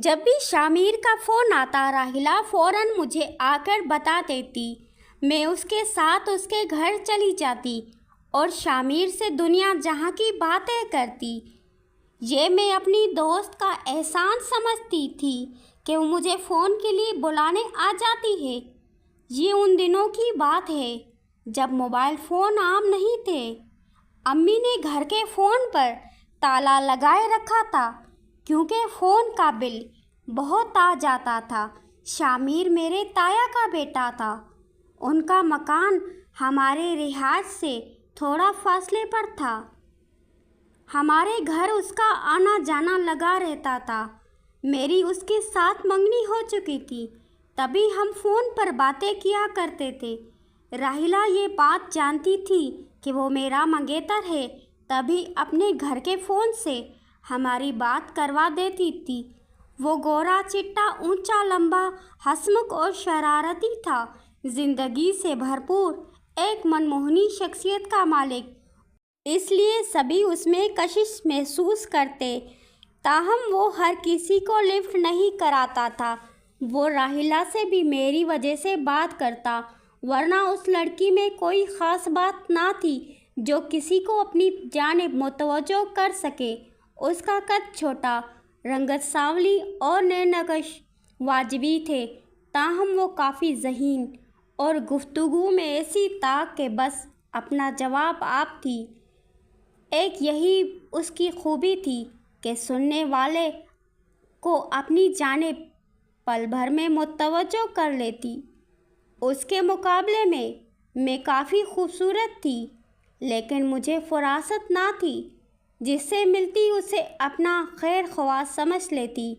جب بھی شامیر کا فون آتا راحلہ فوراً مجھے آ کر بتا دیتی۔ میں اس کے ساتھ اس کے گھر چلی جاتی اور شامیر سے دنیا جہاں کی باتیں کرتی۔ یہ میں اپنی دوست کا احسان سمجھتی تھی کہ وہ مجھے فون کے لیے بلانے آ جاتی ہے۔ یہ ان دنوں کی بات ہے جب موبائل فون عام نہیں تھے۔ امی نے گھر کے فون پر تالا لگائے رکھا تھا کیونکہ فون کا بل بہت آ جاتا تھا۔ شامیر میرے تایا کا بیٹا تھا۔ ان کا مکان ہمارے رہائش سے تھوڑا فاصلے پر تھا۔ ہمارے گھر اس کا آنا جانا لگا رہتا تھا۔ میری اس کے ساتھ منگنی ہو چکی تھی، تبھی ہم فون پر باتیں کیا کرتے تھے۔ راحلہ یہ بات جانتی تھی کہ وہ میرا منگیتر ہے، تبھی اپنے گھر کے فون سے ہماری بات کروا دیتی تھی۔ وہ گورا چٹا، اونچا لمبا، ہنسمکھ اور شرارتی تھا، زندگی سے بھرپور، ایک منموہنی شخصیت کا مالک۔ اس لیے سبھی اس میں کشش محسوس کرتے، تاہم وہ ہر کسی کو لفٹ نہیں کراتا تھا۔ وہ راحلہ سے بھی میری وجہ سے بات کرتا، ورنہ اس لڑکی میں کوئی خاص بات نہ تھی جو کسی کو اپنی جانب متوجہ کر سکے۔ اس کا قد چھوٹا، رنگت سانولی اور نینکش واجبی تھے، تاہم وہ کافی ذہین اور گفتگو میں ایسی طاق کہ بس اپنا جواب آپ تھی۔ ایک یہی اس کی خوبی تھی کہ سننے والے کو اپنی جانب پل بھر میں متوجہ کر لیتی۔ اس کے مقابلے میں کافی خوبصورت تھی، لیکن مجھے فراست نہ تھی۔ جس سے ملتی اسے اپنا خیر خواہ سمجھ لیتی،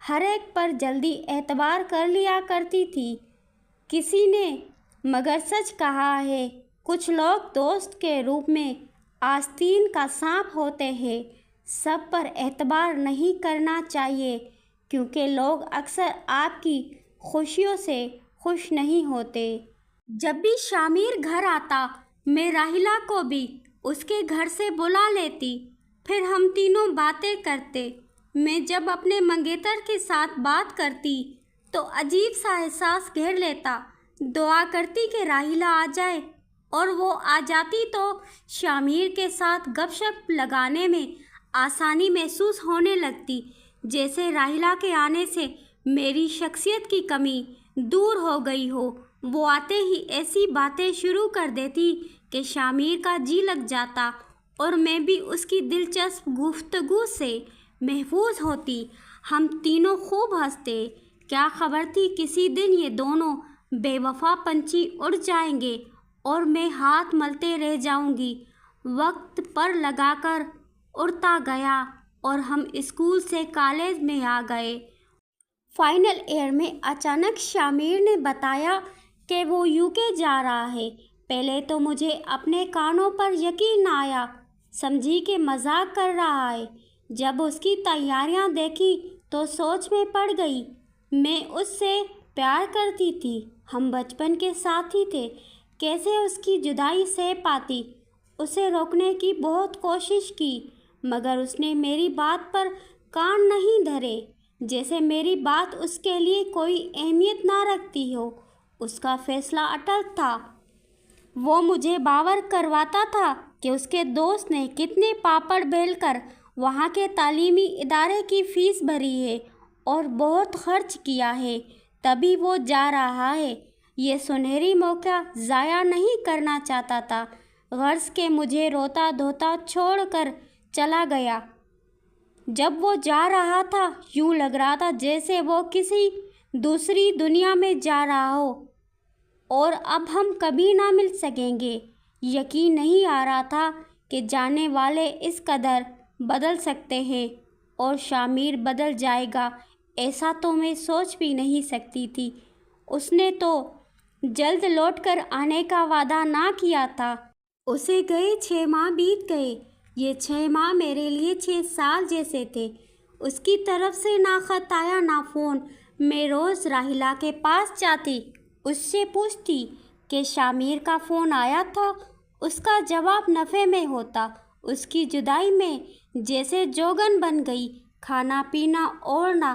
ہر ایک پر جلدی اعتبار کر لیا کرتی تھی۔ کسی نے مگر سچ کہا ہے، کچھ لوگ دوست کے روپ میں آستین کا سانپ ہوتے ہیں۔ سب پر اعتبار نہیں کرنا چاہیے، کیونکہ لوگ اکثر آپ کی خوشیوں سے خوش نہیں ہوتے۔ جب بھی شامیر گھر آتا، میں راحلہ کو بھی اس کے گھر سے بلا لیتی، پھر ہم تینوں باتیں کرتے۔ میں جب اپنے منگیتر کے ساتھ بات کرتی تو عجیب سا احساس گھیر لیتا، دعا کرتی کہ راحلہ آ جائے، اور وہ آ جاتی تو شامیر کے ساتھ گپ شپ لگانے میں آسانی محسوس ہونے لگتی، جیسے راحلہ کے آنے سے میری شخصیت کی کمی دور ہو گئی ہو۔ وہ آتے ہی ایسی باتیں شروع کر دیتی کہ شامیر کا جی لگ جاتا اور میں بھی اس کی دلچسپ گفتگو سے محظوظ ہوتی۔ ہم تینوں خوب ہنستے۔ کیا خبر تھی کسی دن یہ دونوں بے وفا پنچھی اڑ جائیں گے اور میں ہاتھ ملتے رہ جاؤں گی۔ وقت پر لگا کر اڑتا گیا اور ہم اسکول سے کالج میں آ گئے۔ فائنل ایئر میں اچانک شامیر نے بتایا کہ وہ UK جا رہا ہے۔ پہلے تو مجھے اپنے کانوں پر یقین نہ آیا، سمجھی کہ مذاق کر رہا ہے۔ جب اس کی تیاریاں دیکھی تو سوچ میں پڑ گئی۔ میں اس سے پیار کرتی تھی، ہم بچپن کے ساتھی تھے، کیسے اس کی جدائی سہ پاتی۔ اسے روکنے کی بہت کوشش کی، مگر اس نے میری بات پر کان نہیں دھرے، جیسے میری بات اس کے لیے کوئی اہمیت نہ رکھتی ہو۔ اس کا فیصلہ اٹل تھا۔ وہ مجھے باور کرواتا تھا کہ اس کے دوست نے کتنے پاپڑ بیل کر وہاں کے تعلیمی ادارے کی فیس بھری ہے اور بہت خرچ کیا ہے، تبھی وہ جا رہا ہے۔ یہ سنہری موقع ضائع نہیں کرنا چاہتا تھا، غرض کہ مجھے روتا دھوتا چھوڑ کر چلا گیا۔ جب وہ جا رہا تھا یوں لگ رہا تھا جیسے وہ کسی دوسری دنیا میں جا رہا ہو اور اب ہم کبھی نہ مل سکیں گے۔ یقین نہیں آ رہا تھا کہ جانے والے اس قدر بدل سکتے ہیں اور شامیر بدل جائے گا، ایسا تو میں سوچ بھی نہیں سکتی تھی۔ اس نے تو جلد لوٹ کر آنے کا وعدہ نہ کیا تھا۔ اسے گئے 6 ماہ بیت گئے۔ یہ 6 ماہ میرے لیے 6 سال جیسے تھے۔ اس کی طرف سے نہ خط آیا نہ فون۔ میں روز راحلہ کے پاس جاتی، اس سے پوچھتی کہ شامیر کا فون آیا تھا۔ اس کا جواب نفع میں ہوتا۔ اس کی جدائی میں جیسے جوگن بن گئی، کھانا پینا اوڑھنا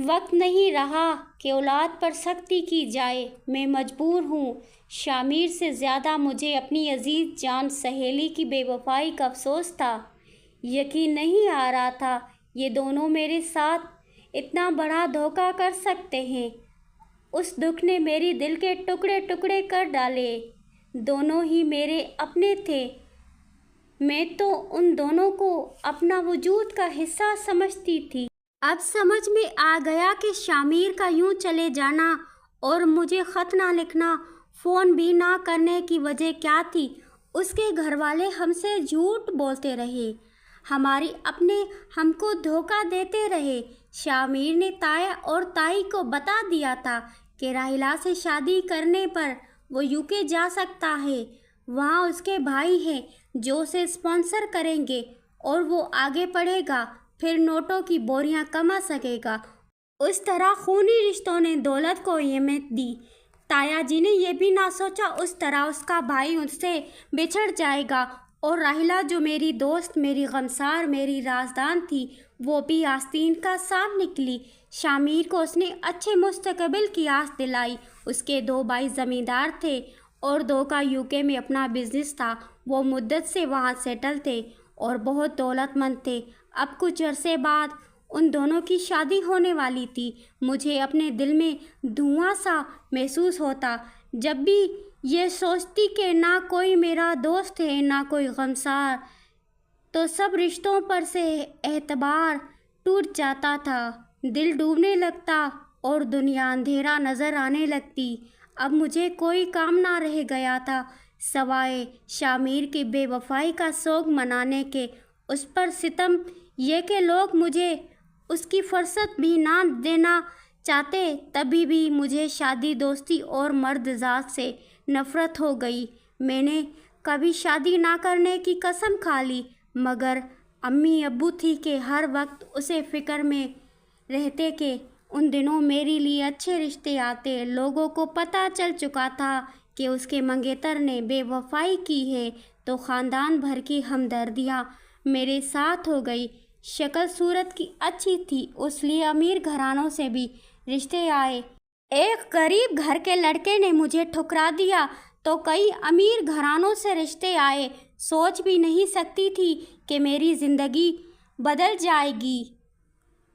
وقت نہیں رہا کہ اولاد پر سختی کی جائے، میں مجبور ہوں۔ شامیر سے زیادہ مجھے اپنی عزیز جان سہیلی کی بے وفائی کا افسوس تھا۔ یقین نہیں آ رہا تھا یہ دونوں میرے ساتھ اتنا بڑا دھوکہ کر سکتے ہیں۔ اس دکھ نے میری دل کے ٹکڑے ٹکڑے کر ڈالے۔ دونوں ہی میرے اپنے تھے، میں تو ان دونوں کو اپنا وجود کا حصہ سمجھتی تھی۔ اب سمجھ میں آ گیا کہ شامیر کا یوں چلے جانا اور مجھے خط نہ لکھنا، فون بھی نہ کرنے کی وجہ کیا تھی۔ اس کے گھر والے ہم سے جھوٹ بولتے رہے، ہماری اپنے ہم کو دھوکہ دیتے رہے۔ شامیر نے تایا اور تائی کو بتا دیا تھا کہ راحیلہ سے شادی کرنے پر وہ UK جا سکتا ہے، وہاں اس کے بھائی ہیں جو اسے اسپانسر کریں گے اور وہ آگے پڑھے گا، پھر نوٹوں کی بوریاں کما سکے گا۔ اس طرح خونی رشتوں نے دولت کو اہمیت دی۔ تایا جی نے یہ بھی نہ سوچا اس طرح اس کا بھائی اس سے بچھڑ جائے گا، اور راحیلہ جو میری دوست، میری غمسار، میری رازدان تھی، وہ بھی آستین کا سانپ نکلی۔ شامیر کو اس نے اچھے مستقبل کی آس دلائی۔ اس کے 2 بھائی زمیندار تھے اور 2 کا UK میں اپنا بزنس تھا۔ وہ مدت سے وہاں سیٹل تھے اور بہت دولت مند تھے۔ اب کچھ عرصے بعد ان دونوں کی شادی ہونے والی تھی۔ مجھے اپنے دل میں دھواں سا محسوس ہوتا جب بھی یہ سوچتی کہ نہ کوئی میرا دوست ہے، نہ کوئی غمسار، تو سب رشتوں پر سے اعتبار ٹوٹ جاتا تھا، دل ڈوبنے لگتا اور دنیا اندھیرا نظر آنے لگتی۔ اب مجھے کوئی کام نہ رہ گیا تھا سوائے شامیر کی بے وفائی کا سوگ منانے کے، اس پر ستم، یہ کہ لوگ مجھے اس کی فرصت بھی نہ دینا چاہتے۔ تبھی بھی مجھے شادی، دوستی اور مرد ذات سے نفرت ہو گئی۔ میں نے کبھی شادی نہ کرنے کی قسم کھا لی، مگر امی ابو تھی کہ ہر وقت اسے فکر میں رہتے کہ ان دنوں میرے لیے اچھے رشتے آتے۔ لوگوں کو پتہ چل چکا تھا کہ اس کے منگیتر نے بے وفائی کی ہے تو خاندان بھر کی ہمدردیاں میرے ساتھ ہو گئی۔ شکل صورت کی اچھی تھی، اس لیے امیر گھرانوں سے بھی رشتے آئے۔ ایک غریب گھر کے لڑکے نے مجھے ٹھکرا دیا تو کئی امیر گھرانوں سے رشتے آئے۔ سوچ بھی نہیں سکتی تھی کہ میری زندگی بدل جائے گی،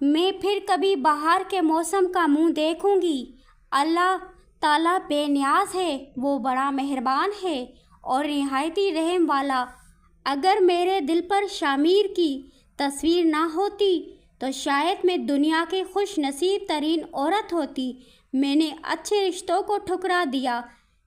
میں پھر کبھی بہار کے موسم کا منہ دیکھوں گی۔ اللہ تعالیٰ بے نیاز ہے، وہ بڑا مہربان ہے اور نہایتی رحم والا۔ اگر میرے دل پر شامیر کی تصویر نہ ہوتی تو شاید میں دنیا کی خوش نصیب ترین عورت ہوتی۔ میں نے اچھے رشتوں کو ٹھکرا دیا،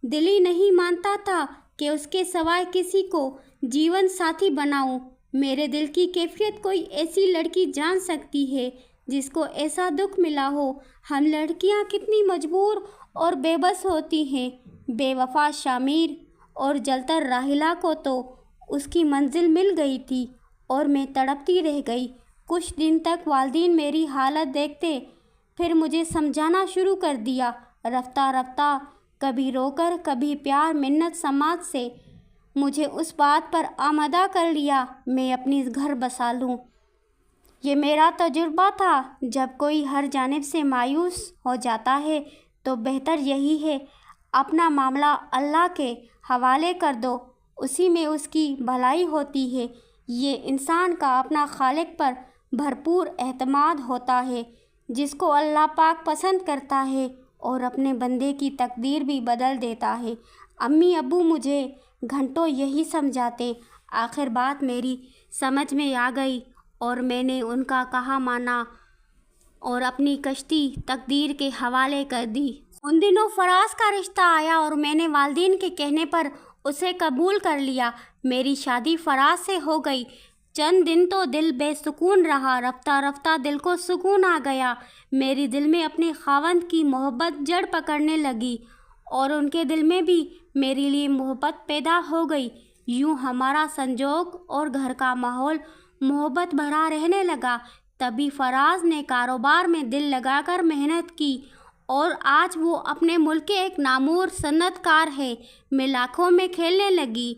دل ہی نہیں مانتا تھا کہ اس کے سوائے کسی کو جیون ساتھی بناؤں۔ میرے دل کی کیفیت کوئی ایسی لڑکی جان سکتی ہے جس کو ایسا دکھ ملا ہو۔ ہم لڑکیاں کتنی مجبور اور بے بس ہوتی ہیں۔ بے وفا شامیر اور جلتر راحیلہ کو تو اس کی منزل مل گئی تھی اور میں تڑپتی رہ گئی۔ کچھ دن تک والدین میری حالت دیکھتے، پھر مجھے سمجھانا شروع کر دیا۔ رفتہ رفتہ کبھی رو کر، کبھی پیار منت سماج سے مجھے اس بات پر آمادہ کر لیا میں اپنی گھر بسا لوں۔ یہ میرا تجربہ تھا۔ جب کوئی ہر جانب سے مایوس ہو جاتا ہے تو بہتر یہی ہے اپنا معاملہ اللہ کے حوالے کر دو، اسی میں اس کی بھلائی ہوتی ہے۔ یہ انسان کا اپنا خالق پر بھرپور اعتماد ہوتا ہے جس کو اللہ پاک پسند کرتا ہے اور اپنے بندے کی تقدیر بھی بدل دیتا ہے۔ امی ابو مجھے گھنٹوں یہی سمجھاتے، آخر بات میری سمجھ میں آ گئی اور میں نے ان کا کہا مانا اور اپنی کشتی تقدیر کے حوالے کر دی۔ ان دنوں فراز کا رشتہ آیا اور میں نے والدین کے کہنے پر اسے قبول کر لیا۔ میری شادی فراز سے ہو گئی۔ چند دن تو دل بے سکون رہا، رفتہ رفتہ دل کو سکون آ گیا۔ میری دل میں اپنے خاوند کی محبت جڑ پکڑنے لگی اور ان کے دل میں بھی میرے لیے محبت پیدا ہو گئی۔ یوں ہمارا سنجوگ اور گھر کا ماحول محبت بھرا رہنے لگا۔ تبھی فراز نے کاروبار میں دل لگا کر محنت کی اور آج وہ اپنے ملک کے ایک نامور صنعت کار ہے۔ میں لاکھوں میں کھیلنے لگی،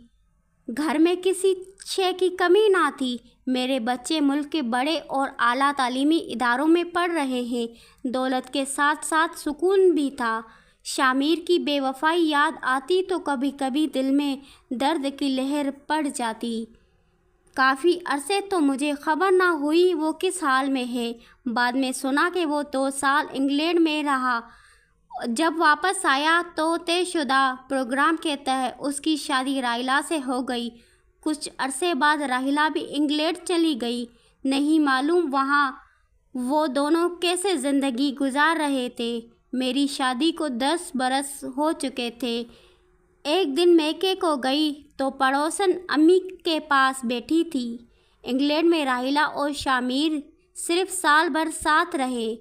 گھر میں کسی شے کی کمی نہ تھی۔ میرے بچے ملک کے بڑے اور اعلیٰ تعلیمی اداروں میں پڑھ رہے ہیں۔ دولت کے ساتھ ساتھ سکون بھی تھا۔ شامیر کی بے وفائی یاد آتی تو کبھی کبھی دل میں درد کی لہر پڑ جاتی۔ کافی عرصے تو مجھے خبر نہ ہوئی وہ کس حال میں ہے۔ بعد میں سنا کہ وہ 2 سال انگلینڈ میں رہا۔ جب واپس آیا تو طے شدہ پروگرام کے تحت اس کی شادی راحیلہ سے ہو گئی۔ کچھ عرصے بعد راحیلہ بھی انگلینڈ چلی گئی۔ نہیں معلوم وہاں وہ دونوں کیسے زندگی گزار رہے تھے۔ میری شادی کو 10 برس ہو چکے تھے۔ ایک دن میکے کو گئی تو پڑوسن امی کے پاس بیٹھی تھی۔ انگلینڈ میں راحیلہ اور شامیر صرف سال بھر ساتھ رہے،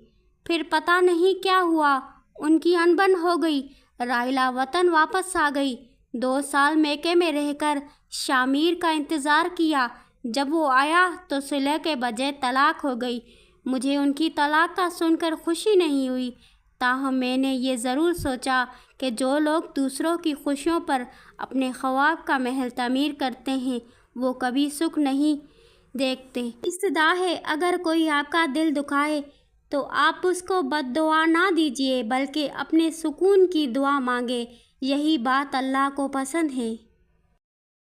پھر پتہ نہیں کیا ہوا، ان کی انبن ہو گئی۔ راحیلہ وطن واپس آ گئی۔ 2 سال میکے میں رہ کر شامیر کا انتظار کیا۔ جب وہ آیا تو صلح کے بجائے طلاق ہو گئی۔ مجھے ان کی طلاق کا سن کر خوشی نہیں ہوئی، تاہم میں نے یہ ضرور سوچا کہ جو لوگ دوسروں کی خوشیوں پر اپنے خواب کا محل تعمیر کرتے ہیں وہ کبھی سکھ نہیں دیکھتے۔ استدعا ہے، اگر کوئی آپ کا دل دکھائے تو آپ اس کو بد دعا نہ دیجیے بلکہ اپنے سکون کی دعا مانگیں، یہی بات اللہ کو پسند ہے۔